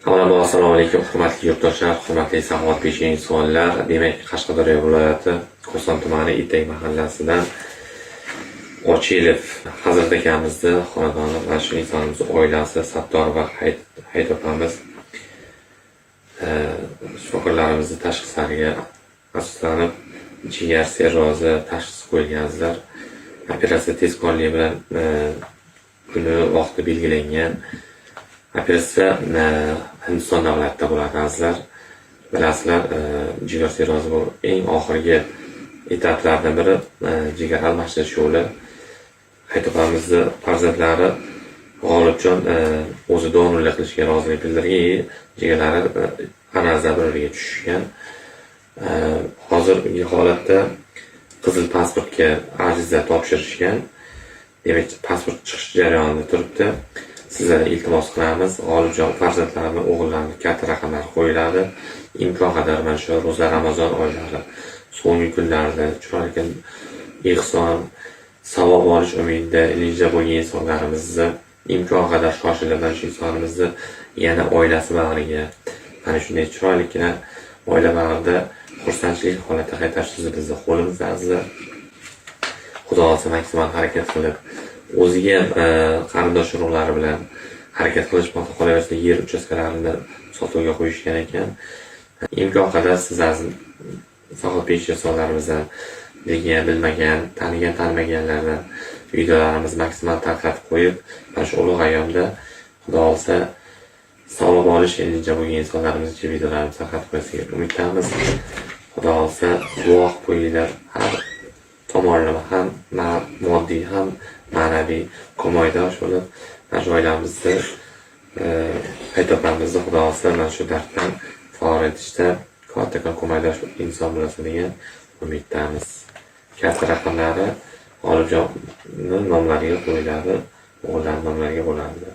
Avvalambor assalomu alaykum, hurmatli yurtdoshlar, hurmatli saxovatpesha insonlar. Demak, Qashqadaryo viloyati Qo'qon tumani Itak mahallasidan Ochilov Hazrat akamizni xonadoni va shu insonimiz oilasi Sattor va Hayit opamiz shifokorlarimizni tashxislariga asoslanib jigar sirrozi tashxisi qo'yilganlar. Operatsiya tezkorlik bilan kuni vaqti belgilangan. Operatsiya Hindiston davlatida bo'ladi azizlar. Bilasizlar, jigar sirrozi bu eng oxirgi etaplardan biri jigar almashtirish yo'li. Hayit opamizni farzandlari G'olibjon o'zi donorlik qilishga rozilik bildirgan, jigarlari analizlar biriga tushgan. Hozirgi holatda qizil pasportga ariza topshirishgan. Demak, pasport chiqish jarayonida turibdi. Sizlarga iltimos qilamiz, G'olibjon farzandlarini, o'g'illarni katta raqamlar qo'yiladi. Imkon qadar mana shu ro'za Ramazon oylari so'nggi kunlarda chiroyli ehson, savob olish umidida ilija bo'lgan insonlarimizni imkon qadar shoshilib mana shu insonimizni yana oilasi bag'riga, mana shunday chiroylikgina oila bag'rida xursandchilik holatda qaytarishimiz bizni qo'limizda azizlar. Xudo olsa maksimal harakat qilib, o'ziga qarindosh urug'lari bilan harakat qilishmoqda, qolaversa yer uchastkalarini sotuvga qo'yishgan ekan. Imkon qadar siz aziz saxovatpesha insonlarimizdan bilmagan, tanimaganlarni videolarimiz maksimal tarqatib qo'yib, mana shu ulug' ayyomda Xudo olsa savob olish ilija bo'lgan insonlarimizga videolarni tarqatib qo'yishga umiddamiz. Xudo olsa duo qilib qo'yinglar. Har tomonlama ham moddiy ham ma'naviy ko'makdosh bo'lib, mana shu oilamizni Hayit opamizni Xudo olsa mana shu darddan forig' etishda kattakon ko'makdosh inson bo'lsa degan umiddamiz. Katta raqamlari G'olibjonni nomlariga qo'yiladi, o'g'illar nomlariga bo'ladi.